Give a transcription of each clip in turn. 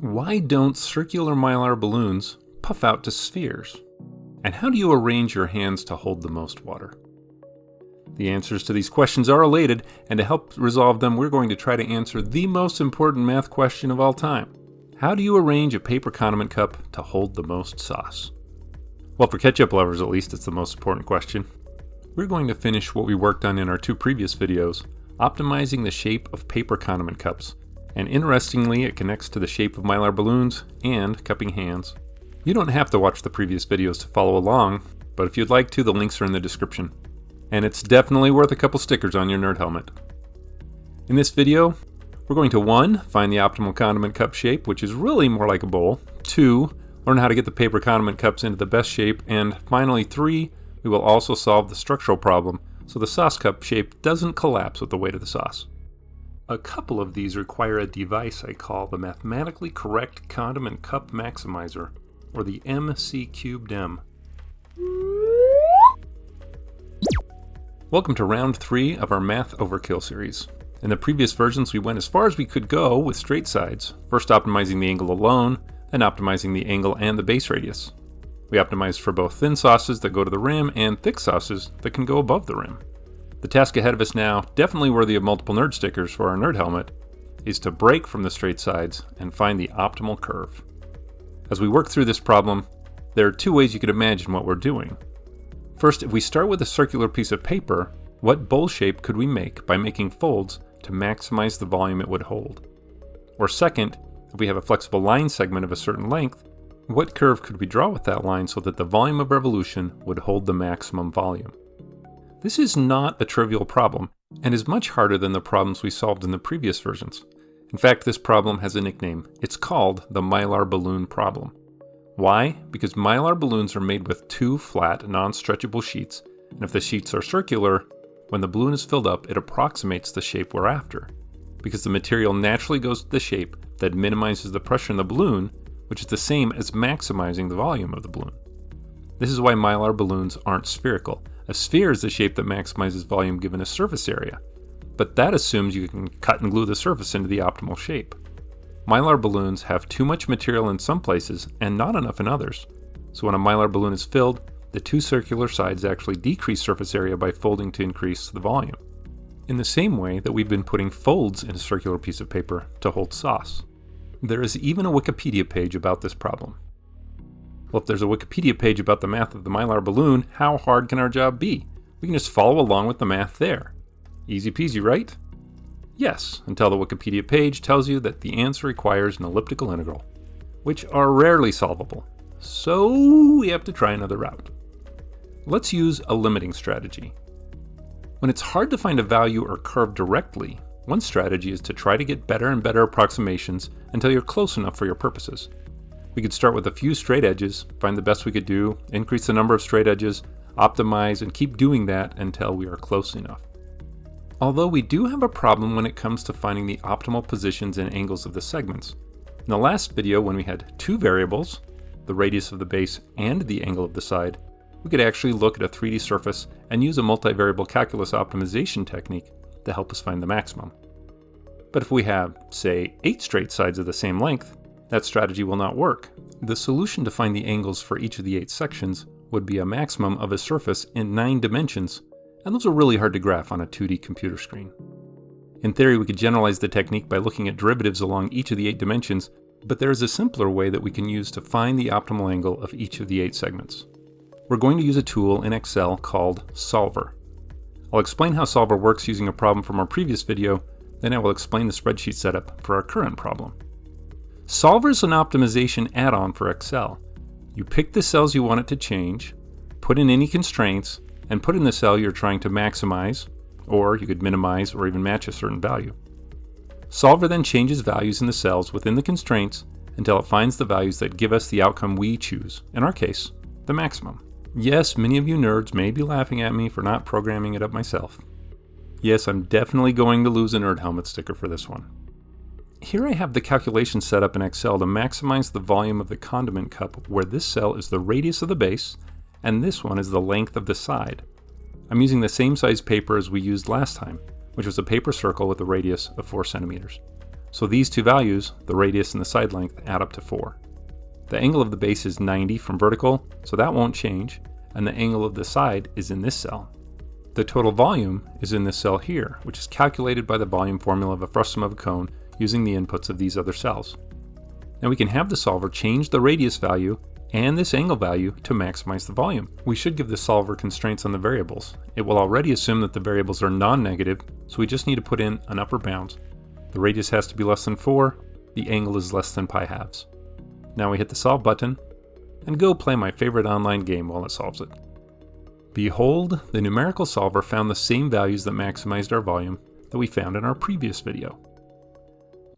Why don't circular Mylar balloons puff out to spheres? And how do you arrange your hands to hold the most water? The answers to these questions are related, and to help resolve them, we're going to try to answer the most important math question of all time. How do you arrange a paper condiment cup to hold the most sauce? Well, for ketchup lovers at least, it's the most important question. We're going to finish what we worked on in our two previous videos, optimizing the shape of paper condiment cups. And interestingly, it connects to the shape of Mylar balloons and cupping hands. You don't have to watch the previous videos to follow along, but if you'd like to, the links are in the description. And it's definitely worth a couple stickers on your nerd helmet. In this video, we're going to 1. Find the optimal condiment cup shape, which is really more like a bowl. 2. Learn how to get the paper condiment cups into the best shape. And finally 3. We will also solve the structural problem so the sauce cup shape doesn't collapse with the weight of the sauce. A couple of these require a device I call the Mathematically Correct Condiment Cup Maximizer, or the MC3M. Welcome to round 3 of our Math Overkill series. In the previous versions, we went as far as we could go with straight sides, first optimizing the angle alone, then optimizing the angle and the base radius. We optimized for both thin sauces that go to the rim and thick sauces that can go above the rim. The task ahead of us now, definitely worthy of multiple nerd stickers for our nerd helmet, is to break from the straight sides and find the optimal curve. As we work through this problem, there are 2 ways you could imagine what we're doing. First, if we start with a circular piece of paper, what bowl shape could we make by making folds to maximize the volume it would hold? Or second, if we have a flexible line segment of a certain length, what curve could we draw with that line so that the volume of revolution would hold the maximum volume? This is not a trivial problem, and is much harder than the problems we solved in the previous versions. In fact, this problem has a nickname. It's called the Mylar balloon problem. Why? Because Mylar balloons are made with 2 flat, non-stretchable sheets, and if the sheets are circular, when the balloon is filled up, it approximates the shape we're after. Because the material naturally goes to the shape that minimizes the pressure in the balloon, which is the same as maximizing the volume of the balloon. This is why Mylar balloons aren't spherical. A sphere is the shape that maximizes volume given a surface area, but that assumes you can cut and glue the surface into the optimal shape. Mylar balloons have too much material in some places and not enough in others. So when a Mylar balloon is filled, the 2 circular sides actually decrease surface area by folding to increase the volume. In the same way that we've been putting folds in a circular piece of paper to hold sauce. There is even a Wikipedia page about this problem. Well, if there's a Wikipedia page about the math of the Mylar balloon, how hard can our job be? We can just follow along with the math there. Easy peasy, right? Yes, until the Wikipedia page tells you that the answer requires an elliptical integral, which are rarely solvable, so we have to try another route. Let's use a limiting strategy. When it's hard to find a value or curve directly, one strategy is to try to get better and better approximations until you're close enough for your purposes. We could start with a few straight edges, find the best we could do, increase the number of straight edges, optimize, and keep doing that until we are close enough. Although we do have a problem when it comes to finding the optimal positions and angles of the segments. In the last video, when we had 2 variables, the radius of the base and the angle of the side, we could actually look at a 3D surface and use a multivariable calculus optimization technique to help us find the maximum. But if we have, say, 8 straight sides of the same length, that strategy will not work. The solution to find the angles for each of the 8 sections would be a maximum of a surface in 9 dimensions, and those are really hard to graph on a 2D computer screen. In theory, we could generalize the technique by looking at derivatives along each of the 8 dimensions, but there is a simpler way that we can use to find the optimal angle of each of the 8 segments. We're going to use a tool in Excel called Solver. I'll explain how Solver works using a problem from our previous video, then I will explain the spreadsheet setup for our current problem. Solver is an optimization add-on for Excel. You pick the cells you want it to change, put in any constraints, and put in the cell you're trying to maximize, or you could minimize or even match a certain value. Solver then changes values in the cells within the constraints until it finds the values that give us the outcome we choose, in our case, the maximum. Yes, many of you nerds may be laughing at me for not programming it up myself. Yes, I'm definitely going to lose a nerd helmet sticker for this one. Here I have the calculation set up in Excel to maximize the volume of the condiment cup, where this cell is the radius of the base and this one is the length of the side. I'm using the same size paper as we used last time, which was a paper circle with a radius of 4 centimeters. So these two values, the radius and the side length, add up to 4. The angle of the base is 90 from vertical, so that won't change, and the angle of the side is in this cell. The total volume is in this cell here, which is calculated by the volume formula of a frustum of a cone using the inputs of these other cells. Now we can have the solver change the radius value and this angle value to maximize the volume. We should give the solver constraints on the variables. It will already assume that the variables are non-negative, so we just need to put in an upper bound. The radius has to be less than 4, the angle is less than pi halves. Now we hit the solve button, and go play my favorite online game while it solves it. Behold, the numerical solver found the same values that maximized our volume that we found in our previous video.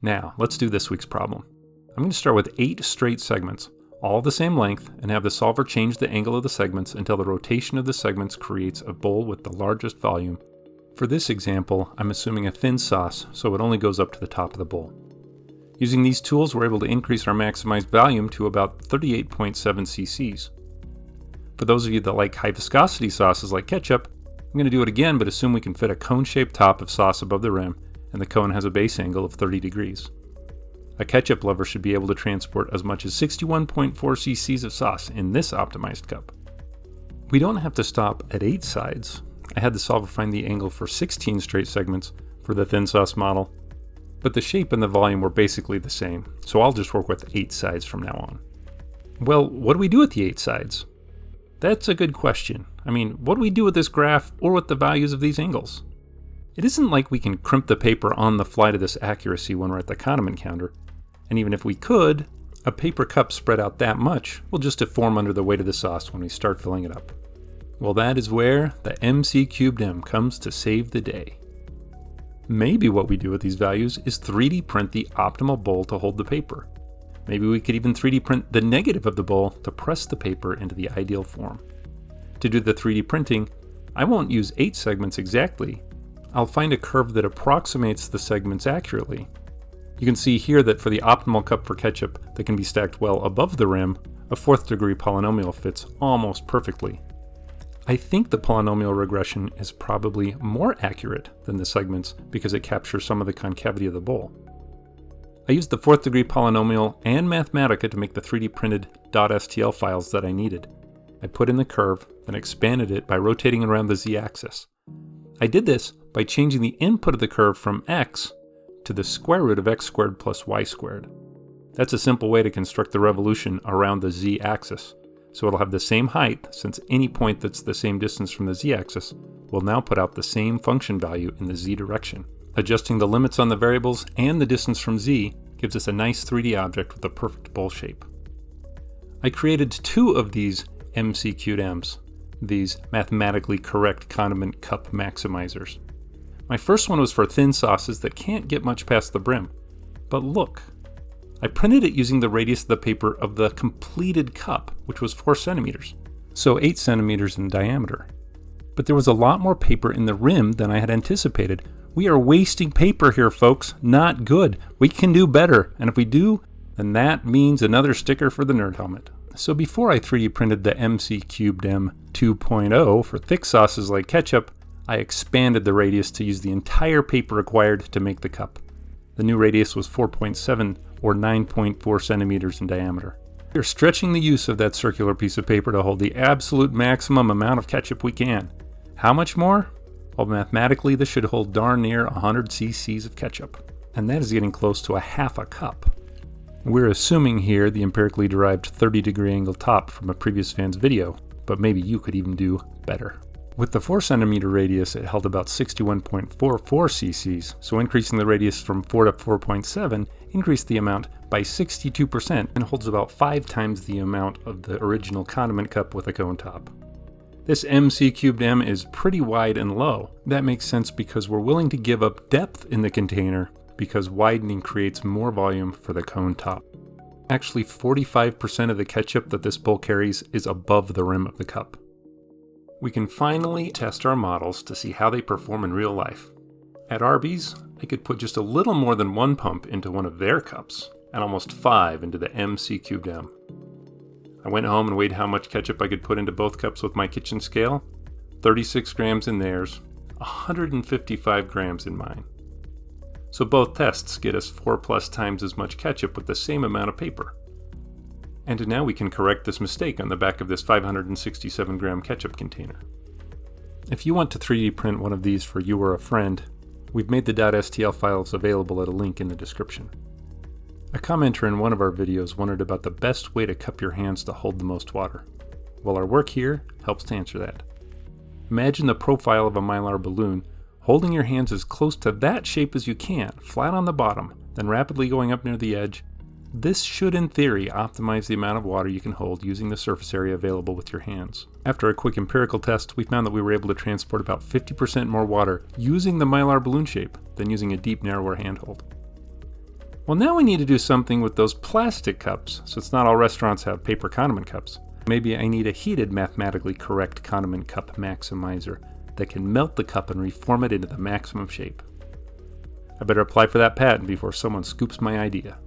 Now, let's do this week's problem. I'm going to start with 8 straight segments, all the same length, and have the solver change the angle of the segments until the rotation of the segments creates a bowl with the largest volume. For this example, I'm assuming a thin sauce, so it only goes up to the top of the bowl. Using these tools, we're able to increase our maximized volume to about 38.7 cc's. For those of you that like high viscosity sauces like ketchup, I'm going to do it again, but assume we can fit a cone-shaped top of sauce above the rim, and the cone has a base angle of 30 degrees. A ketchup lover should be able to transport as much as 61.4 cc's of sauce in this optimized cup. We don't have to stop at 8 sides. I had the solver find the angle for 16 straight segments for the thin sauce model, but the shape and the volume were basically the same, so I'll just work with 8 sides from now on. Well, what do we do with the 8 sides? That's a good question. I mean, what do we do with this graph or with the values of these angles? It isn't like we can crimp the paper on the fly to this accuracy when we're at the condiment counter. And even if we could, a paper cup spread out that much will just deform under the weight of the sauce when we start filling it up. Well, that is where the MC3M comes to save the day. Maybe what we do with these values is 3D print the optimal bowl to hold the paper. Maybe we could even 3D print the negative of the bowl to press the paper into the ideal form. To do the 3D printing, I won't use 8 segments exactly. I'll find a curve that approximates the segments accurately. You can see here that for the optimal cup for ketchup that can be stacked well above the rim, a 4th degree polynomial fits almost perfectly. I think the polynomial regression is probably more accurate than the segments because it captures some of the concavity of the bowl. I used the 4th degree polynomial and Mathematica to make the 3D printed .stl files that I needed. I put in the curve, then expanded it by rotating it around the z-axis. I did this by changing the input of the curve from x to the square root of x squared plus y squared. That's a simple way to construct the revolution around the z-axis. So it'll have the same height, since any point that's the same distance from the z-axis will now put out the same function value in the z direction. Adjusting the limits on the variables and the distance from z gives us a nice 3D object with a perfect bowl shape. I created 2 of these MC3Ms, these mathematically correct condiment cup maximizers. My first one was for thin sauces that can't get much past the brim. But look, I printed it using the radius of the paper of the completed cup, which was 4 centimeters, so 8 centimeters in diameter. But there was a lot more paper in the rim than I had anticipated. We are wasting paper here, folks. Not good. We can do better, and if we do, then that means another sticker for the nerd helmet. So before I 3D printed the MC3M 2.0 for thick sauces like ketchup, I expanded the radius to use the entire paper required to make the cup. The new radius was 4.7 or 9.4 centimeters in diameter. We're stretching the use of that circular piece of paper to hold the absolute maximum amount of ketchup we can. How much more? Well, mathematically, this should hold darn near 100 cc's of ketchup, and that is getting close to a half a cup. We're assuming here the empirically derived 30-degree angle top from a previous fan's video, but maybe you could even do better. With the 4 centimeter radius, it held about 61.44 cc's, so increasing the radius from 4 to 4.7 increased the amount by 62% and holds about 5 times the amount of the original condiment cup with a cone top. This MC3M is pretty wide and low. That makes sense because we're willing to give up depth in the container because widening creates more volume for the cone top. Actually, 45% of the ketchup that this bowl carries is above the rim of the cup. We can finally test our models to see how they perform in real life. At Arby's, I could put just a little more than 1 pump into one of their cups, and almost 5 into the MC3M. I went home and weighed how much ketchup I could put into both cups with my kitchen scale. 36 grams in theirs, 155 grams in mine. So both tests get us 4+ times as much ketchup with the same amount of paper. And now we can correct this mistake on the back of this 567 gram ketchup container. If you want to 3D print one of these for you or a friend, we've made the .stl files available at a link in the description. A commenter in one of our videos wondered about the best way to cup your hands to hold the most water. Well, our work here helps to answer that. Imagine the profile of a Mylar balloon, holding your hands as close to that shape as you can, flat on the bottom, then rapidly going up near the edge. This should, in theory, optimize the amount of water you can hold using the surface area available with your hands. After a quick empirical test, we found that we were able to transport about 50% more water using the Mylar balloon shape than using a deep, narrower handhold. Well, now we need to do something with those plastic cups, since not all restaurants have paper condiment cups. Maybe I need a heated, mathematically correct condiment cup maximizer that can melt the cup and reform it into the maximum shape. I better apply for that patent before someone scoops my idea.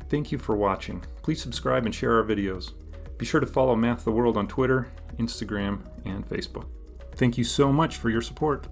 Thank you for watching. Please subscribe and share our videos. Be sure to follow Math the World on Twitter, Instagram, and Facebook. Thank you so much for your support.